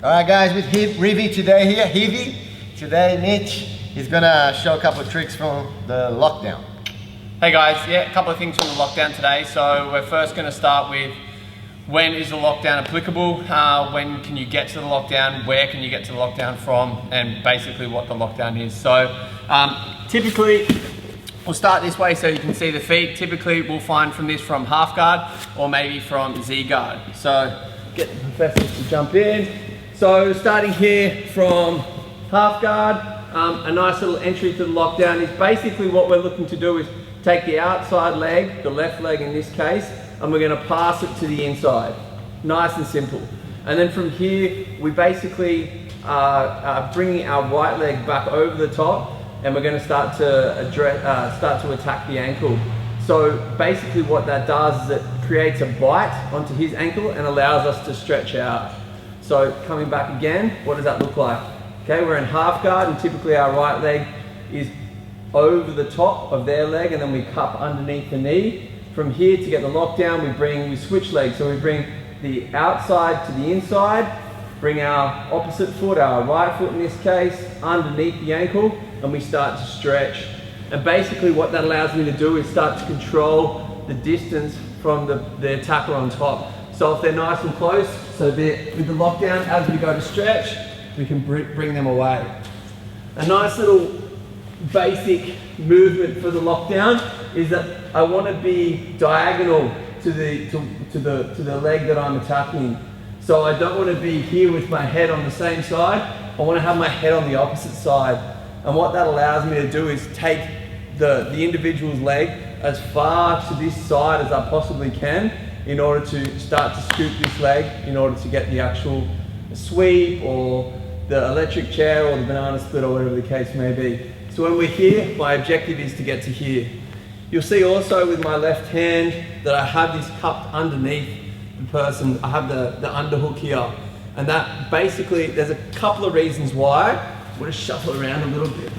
Alright guys, with Reeve today here, today Mitch is gonna show a couple of tricks from the lockdown. Hey guys, yeah, a couple of things from the lockdown today. So we're first gonna start with when is the lockdown applicable, when can you get to the lockdown, where can you get to the lockdown from, and basically what the lockdown is. So typically, we'll start this way so you can see the feet. Typically we'll find from half guard or maybe from Z guard. So get the professors to jump in. So starting here from half guard, a nice little entry to the lockdown is basically what we're looking to do is take the outside leg, the left leg in this case, and we're going to pass it to the inside. Nice and simple. And then from here, we basically are bringing our right leg back over the top, and we're going to start to attack the ankle. So basically what that does is it creates a bite onto his ankle and allows us to stretch out. So coming back again, what does that look like? Okay, we're in half guard and typically our right leg is over the top of their leg and then we cup underneath the knee. From here to get the lockdown, we switch legs. So we bring the outside to the inside, bring our opposite foot, our right foot in this case, underneath the ankle, and we start to stretch. And basically what that allows me to do is start to control the distance from the attacker on top. So if they're nice and close, so with the lockdown, as we go to stretch, we can bring them away. A nice little basic movement for the lockdown is that I want to be diagonal to the leg that I'm attacking. So I don't want to be here with my head on the same side. I want to have my head on the opposite side. And what that allows me to do is take the individual's leg as far to this side as I possibly can in order to start to scoop this leg in order to get the actual sweep or the electric chair or the banana split or whatever the case may be. So when we're here, my objective is to get to here. You'll see also with my left hand that I have this cupped underneath the person. I have the underhook here. And that basically, there's a couple of reasons why. We'll just shuffle around a little bit.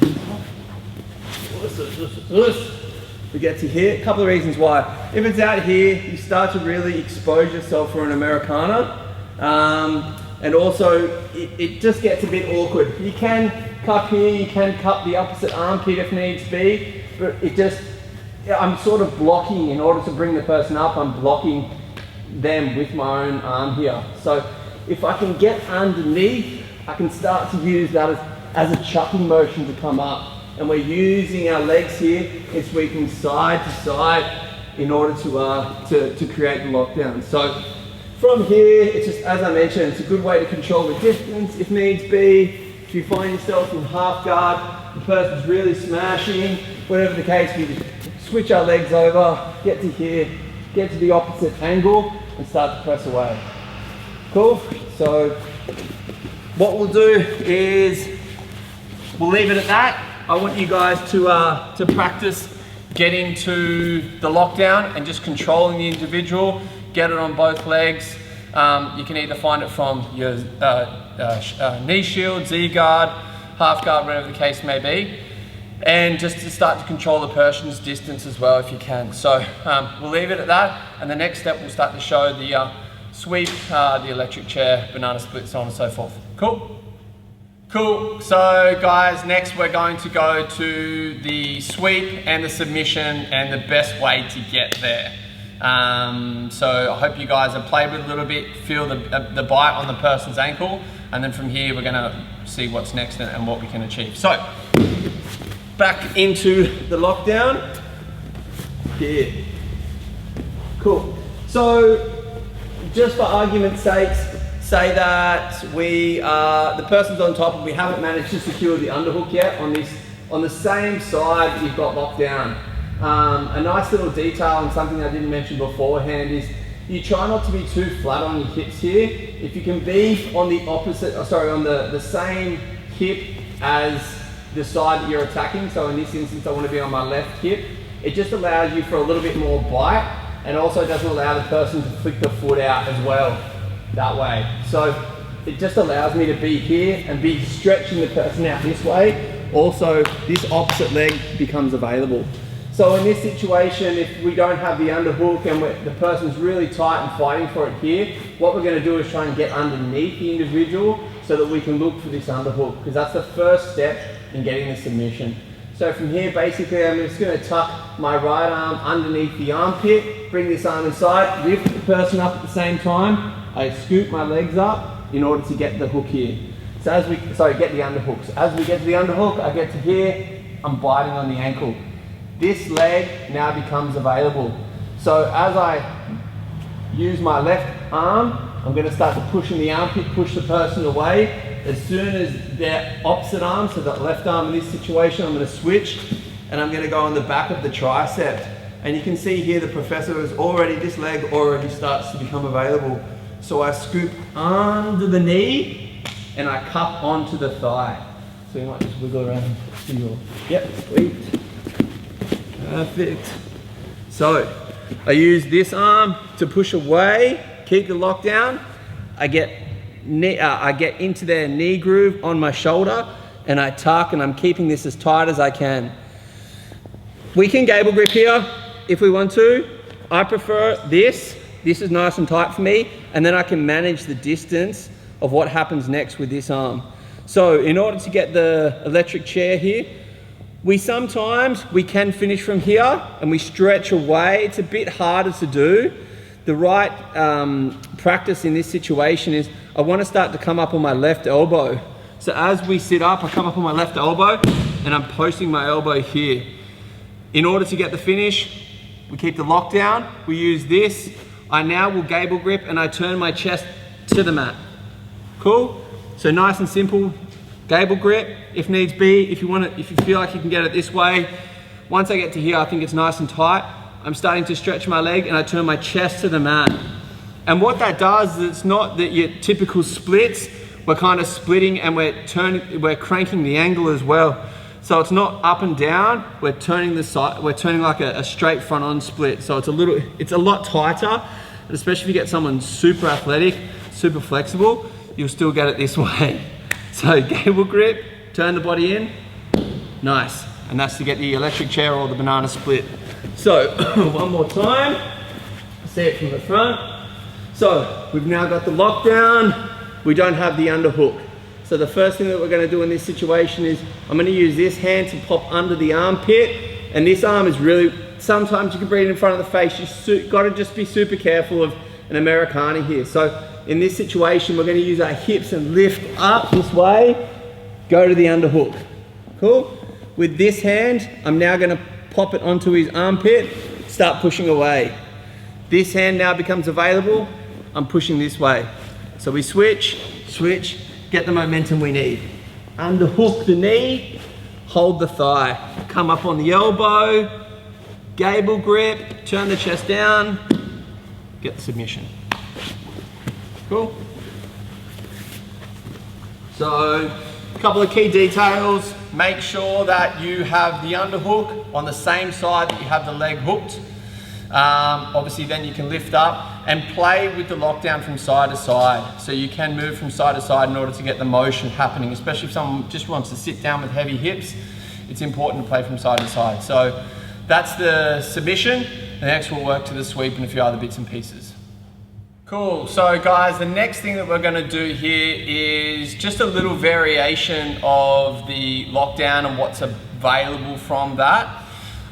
We get to here, a couple of reasons why. If it's out here, you start to really expose yourself for an Americana. And also, it just gets a bit awkward. You can cup here, you can cup the opposite armpit if needs be, but I'm sort of blocking, in order to bring the person up, I'm blocking them with my own arm here. So if I can get underneath, I can start to use that as a chucking motion to come up. And we're using our legs here, it's sweeping side to side in order to create the lockdown. So from here, it's just, as I mentioned, it's a good way to control the distance if needs be. If you find yourself in half guard, the person's really smashing, whatever the case, we just switch our legs over, get to here, get to the opposite angle, and start to press away. Cool? So what we'll do is, we'll leave it at that. I want you guys to practice getting to the lockdown and just controlling the individual. Get it on both legs. You can either find it from your knee shield, Z guard, half guard, whatever the case may be. And just to start to control the person's distance as well if you can. So we'll leave it at that. And the next step, we'll start to show the sweep, the electric chair, banana split, so on and so forth. Cool? Cool, so guys, next we're going to go to the sweep and the submission and the best way to get there. So I hope you guys have played with it a little bit, feel the bite on the person's ankle, and then from here we're gonna see what's next and what we can achieve. So, back into the lockdown, here. Cool, so just for argument's sake, say that the person's on top and we haven't managed to secure the underhook yet on the same side you've got locked down. A nice little detail and something I didn't mention beforehand is you try not to be too flat on your hips here. If you can be on the opposite, on the same hip as the side that you're attacking, so in this instance I want to be on my left hip, it just allows you for a little bit more bite and also doesn't allow the person to flick the foot out as well. That way. So it just allows me to be here and be stretching the person out this way. Also, this opposite leg becomes available. So in this situation, if we don't have the underhook and the person's really tight and fighting for it here, what we're going to do is try and get underneath the individual so that we can look for this underhook, because that's the first step in getting the submission. So from here, basically, I'm just going to tuck my right arm underneath the armpit, bring this arm inside, lift the person up at the same time. I scoop my legs up in order to get the hook here. So get the underhook. So as we get to the underhook, I get to here, I'm biting on the ankle. This leg now becomes available. So as I use my left arm, I'm going to start to push in the armpit, push the person away. As soon as their opposite arm, so the left arm in this situation, I'm going to switch and I'm going to go on the back of the tricep. And you can see here the professor is already, this leg already starts to become available. So I scoop under the knee and I cup onto the thigh. So you might just wiggle around to your, yep, sweet. Perfect. So I use this arm to push away, keep the lockdown. I get into their knee groove on my shoulder and I tuck, and I'm keeping this as tight as I can. We can gable grip here if we want to. I prefer this. This is nice and tight for me, and then I can manage the distance of what happens next with this arm. So in order to get the electric chair here, we can finish from here and we stretch away. It's a bit harder to do. The right practice in this situation is I want to start to come up on my left elbow. So as we sit up, I come up on my left elbow and I'm posting my elbow here. In order to get the finish, we keep the lockdown. We use this. I now will gable grip and I turn my chest to the mat. Cool? So nice and simple. Gable grip, if needs be, if you feel like you can get it this way. Once I get to here, I think it's nice and tight. I'm starting to stretch my leg and I turn my chest to the mat. And what that does is it's not that your typical splits, we're kind of splitting and we're cranking the angle as well. So it's not up and down, we're turning the side, we're turning like a straight front on split. So it's a lot tighter, and especially if you get someone super athletic, super flexible, you'll still get it this way. So gable grip, turn the body in, nice. And that's to get the electric chair or the banana split. So one more time, see it from the front. So we've now got the lockdown, we don't have the underhook. So the first thing that we're going to do in this situation is I'm going to use this hand to pop under the armpit, and this arm is really, sometimes you can bring it in front of the face. You've got to just be super careful of an Americana here. So in this situation, we're going to use our hips and lift up this way, go to the underhook. Cool? With this hand, I'm now going to pop it onto his armpit, start pushing away. This hand now becomes available, I'm pushing this way. So we switch, get the momentum we need. Underhook the knee, hold the thigh. Come up on the elbow, gable grip, turn the chest down, get the submission. Cool? So, a couple of key details. Make sure that you have the underhook on the same side that you have the leg hooked. Obviously then you can lift up and play with the lockdown from side to side. So you can move from side to side in order to get the motion happening, especially if someone just wants to sit down with heavy hips. It's important to play from side to side. So that's the submission. The next we'll work to the sweep and a few other bits and pieces. Cool, so guys, the next thing that we're gonna do here is just a little variation of the lockdown and what's available from that.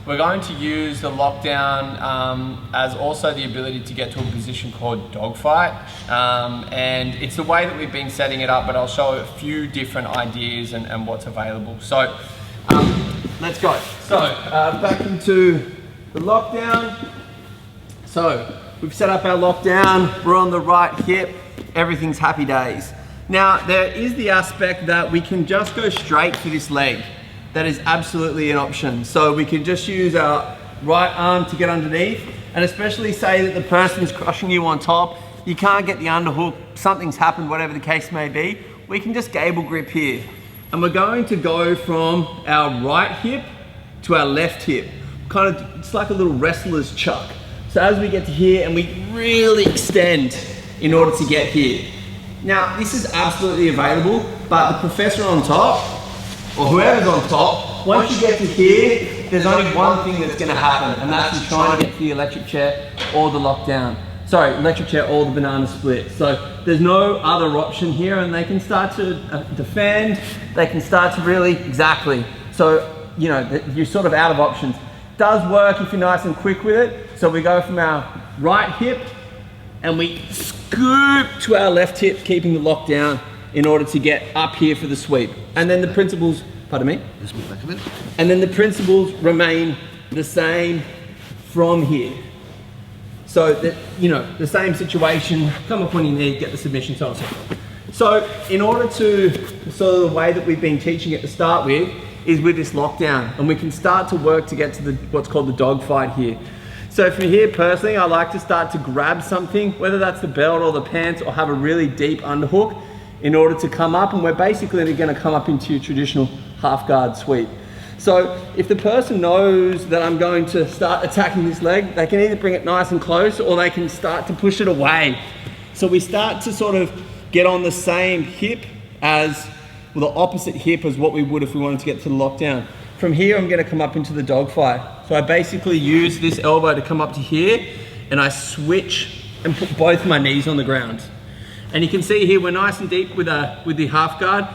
We're going to use the lockdown as also the ability to get to a position called dogfight. And it's the way that we've been setting it up, but I'll show a few different ideas and what's available. So let's go. So back into the lockdown. So we've set up our lockdown, we're on the right hip, everything's happy days. Now there is the aspect that we can just go straight for this leg. That is absolutely an option. So we can just use our right arm to get underneath, and especially say that the person's crushing you on top, you can't get the underhook, something's happened, whatever the case may be, we can just gable grip here. And we're going to go from our right hip to our left hip. Kind of, it's like a little wrestler's chuck. So as we get to here, and we really extend in order to get here. Now, this is absolutely available, but the professor on top, or whoever's on top, once you get to here, there's only one thing that's gonna happen, and that's you trying to get to the electric chair or the lockdown. sorry, electric chair or the banana split. So there's no other option here, and they can start to defend, they can start to really, exactly. So, you know, you're sort of out of options. Does work if you're nice and quick with it. So we go from our right hip and we scoop to our left hip, keeping the lock down in order to get up here for the sweep. And then the principles, pardon me? Just move back a bit. And then the principles remain the same from here. So that, you know, the same situation, come up on your knee, get the submission, so on and so forth. So in order to, sort of the way that we've been teaching it to start with, is with this lockdown, and we can start to work to get to the what's called the dog fight here. So from here, personally, I like to start to grab something, whether that's the belt or the pants, or have a really deep underhook in order to come up, and we're basically going to come up into your traditional half guard sweep. So if the person knows that I'm going to start attacking this leg, they can either bring it nice and close, or they can start to push it away. So we start to sort of get on the same hip as, well, the opposite hip as what we would if we wanted to get to the lockdown. From here, I'm going to come up into the dog fight. So I basically use this elbow to come up to here, and I switch and put both my knees on the ground. And you can see here, we're nice and deep with the half guard.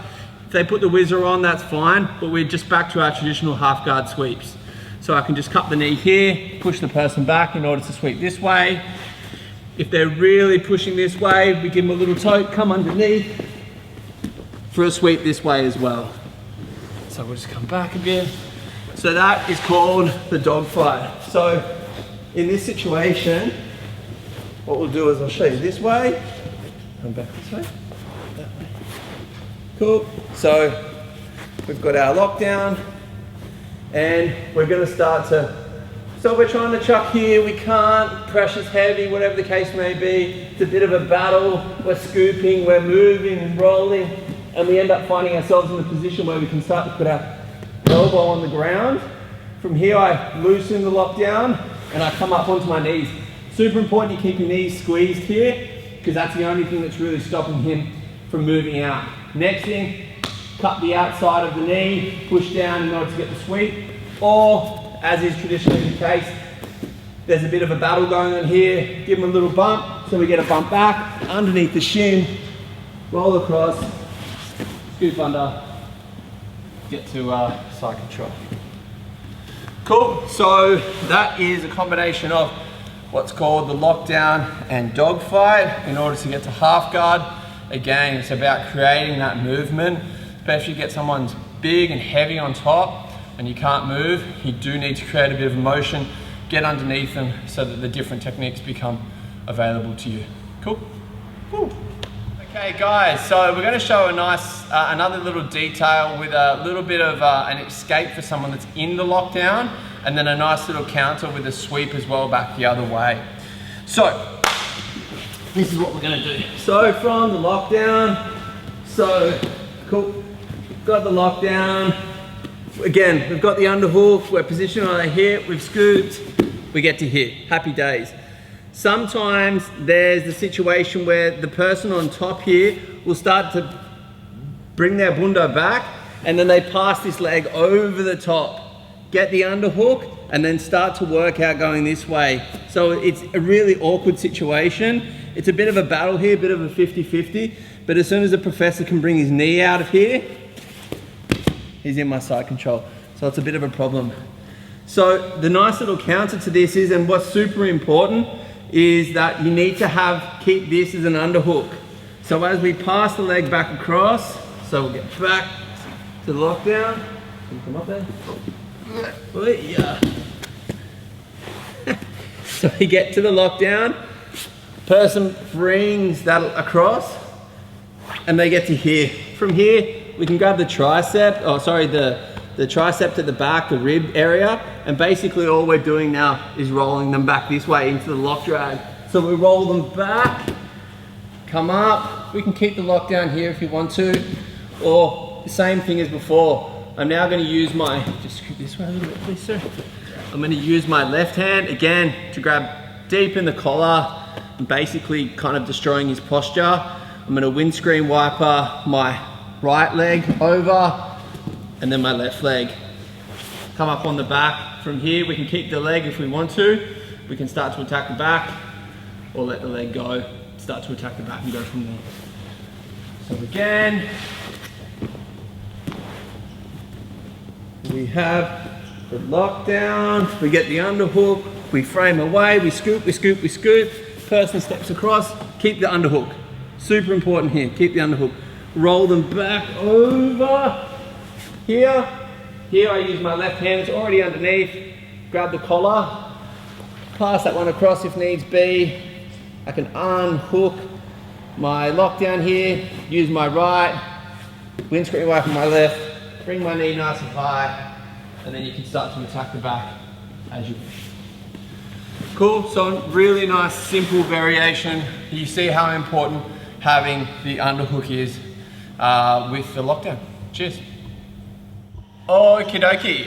If they put the whizzer on, that's fine, but we're just back to our traditional half guard sweeps. So I can just cup the knee here, push the person back in order to sweep this way. If they're really pushing this way, we give them a little tote, come underneath for a sweep this way as well. So we'll just come back a bit. So that is called the dog fight. So in this situation, what we'll do is I'll show you this way. Come back this way. That way. Cool. So we've got our lockdown, and we're going to start to, so we're trying to chuck here, we can't, pressure's heavy, whatever the case may be. It's a bit of a battle. We're scooping, we're moving and rolling, and we end up finding ourselves in a position where we can start to put our elbow on the ground. From here, I loosen the lockdown and I come up onto my knees. Super important you keep your knees squeezed here, because that's the only thing that's really stopping him from moving out. Next thing, cut the outside of the knee, push down in order to get the sweep, or as is traditionally the case, there's a bit of a battle going on here, give him a little bump, so we get a bump back, underneath the shin, roll across, scoop under, get to side control. Cool, so that is a combination of what's called the lockdown and dog fight in order to get to half guard. Again, it's about creating that movement, especially if you get someone's big and heavy on top and you can't move, you do need to create a bit of motion, get underneath them so that the different techniques become available to you. Cool? Woo. Okay guys, so we're going to show a nice, another little detail with a little bit of an escape for someone that's in the lockdown, and then a nice little counter with a sweep as well back the other way. So, this is what we're going to do. So from the lockdown, so cool, got the lockdown. Again, we've got the underhook, we're positioned on the hip, we've scooped, we get to hit. Happy days. Sometimes there's the situation where the person on top here will start to bring their bunda back, and then they pass this leg over the top, get the underhook, and then start to work out going this way. So it's a really awkward situation. It's a bit of a battle here, a bit of a 50-50, but as soon as the professor can bring his knee out of here, he's in my side control. So it's a bit of a problem. So the nice little counter to this is, and what's super important, is that you need to keep this as an underhook. So as we pass the leg back across, so we'll get back to the lockdown. Can you come up there? Oh, yeah. So we get to the lockdown, person brings that across, and they get to here. From here, we can grab the tricep, the tricep to the back, the rib area, and basically all we're doing now is rolling them back this way into the lock drag. So we roll them back, come up, we can keep the lock down here if you want to, or the same thing as before. I'm now going to use my, just scoot this way a little bit please sir. I'm going to use my left hand again to grab deep in the collar and basically kind of destroying his posture. I'm going to windscreen wiper my right leg over, and then my left leg. Come up on the back. From here, we can keep the leg if we want to. We can start to attack the back, or let the leg go, start to attack the back and go from there. So again, we have the lockdown, we get the underhook, we frame away, we scoop, we scoop, we scoop, person steps across, keep the underhook. Super important here, keep the underhook. Roll them back over here. Here I use my left hand, it's already underneath. Grab the collar, pass that one across if needs be. I can unhook my lockdown here, use my right, windscreen away from my left, bring my knee nice and high, and then you can start to attack the back as you wish. Cool, so really nice, simple variation. You see how important having the underhook is with the lockdown. Cheers. Okie dokie.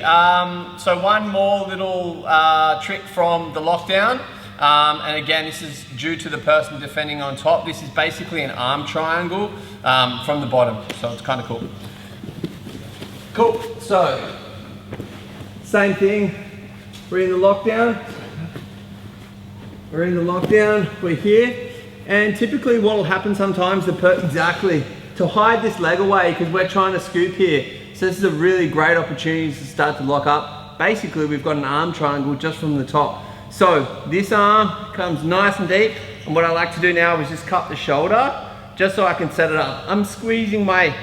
So one more little trick from the lockdown. And again, this is due to the person defending on top. This is basically an arm triangle from the bottom. So it's kind of cool. Cool, so same thing. We're in the lockdown. We're here. And typically what will happen sometimes, exactly, to hide this leg away, because we're trying to scoop here. So this is a really great opportunity to start to lock up. Basically, we've got an arm triangle just from the top. So this arm comes nice and deep. And what I like to do now is just cut the shoulder, just so I can set it up. I'm squeezing my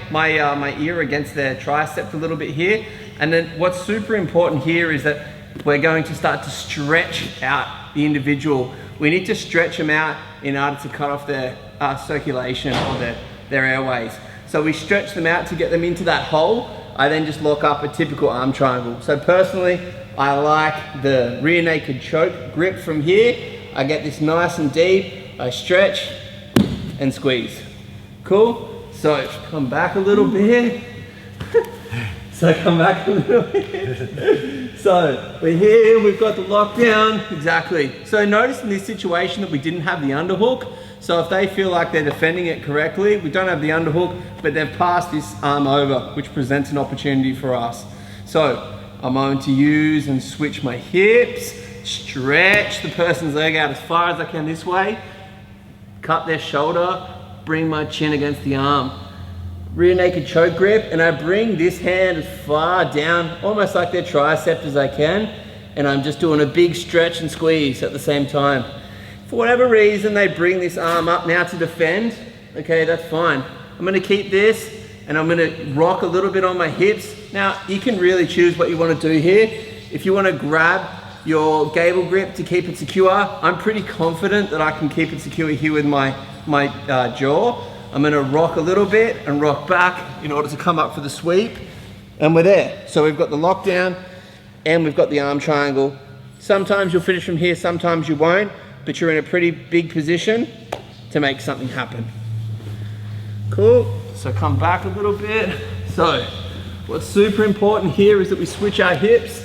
ear against their tricep a little bit here. And then what's super important here is that we're going to start to stretch out the individual. We need to stretch them out in order to cut off their circulation or their airways. So we stretch them out to get them into that hole. I then just lock up a typical arm triangle. So personally, I like the rear naked choke grip from here. I get this nice and deep, I stretch and squeeze. Cool? So come back a little bit. So we're here, we've got the lockdown, exactly. So notice in this situation that we didn't have the underhook. So if they feel like they're defending it correctly, we don't have the underhook, but they've passed this arm over, which presents an opportunity for us. So I'm going to use and switch my hips, stretch the person's leg out as far as I can this way, cut their shoulder, bring my chin against the arm. Rear naked choke grip, and I bring this hand as far down, almost like their tricep as I can, and I'm just doing a big stretch and squeeze at the same time. For whatever reason, they bring this arm up now to defend. Okay, that's fine. I'm gonna keep this, and I'm gonna rock a little bit on my hips. Now, you can really choose what you wanna do here. If you wanna grab your gable grip to keep it secure, I'm pretty confident that I can keep it secure here with my jaw. I'm gonna rock a little bit and rock back in order to come up for the sweep, and we're there. So we've got the lockdown and we've got the arm triangle. Sometimes you'll finish from here, sometimes you won't, but you're in a pretty big position to make something happen. Cool, so come back a little bit. So what's super important here is that we switch our hips.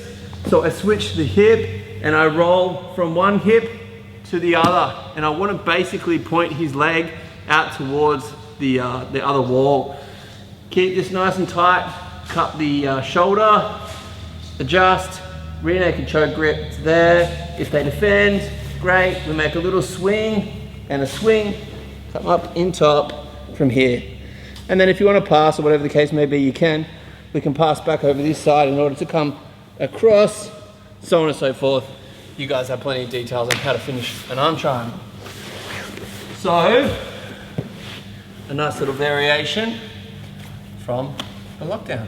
So I switch the hip and I roll from one hip to the other, and I want to basically point his leg out towards the other wall. Keep this nice and tight, cut the shoulder, adjust, rear naked choke grip, it's there. If they defend, great, we make a little swing and a swing, come up in top from here. And then if you want to pass or whatever the case may be, you can. We can pass back over this side in order to come across, so on and so forth. You guys have plenty of details on how to finish an arm triangle. So, a nice little variation from the lockdown.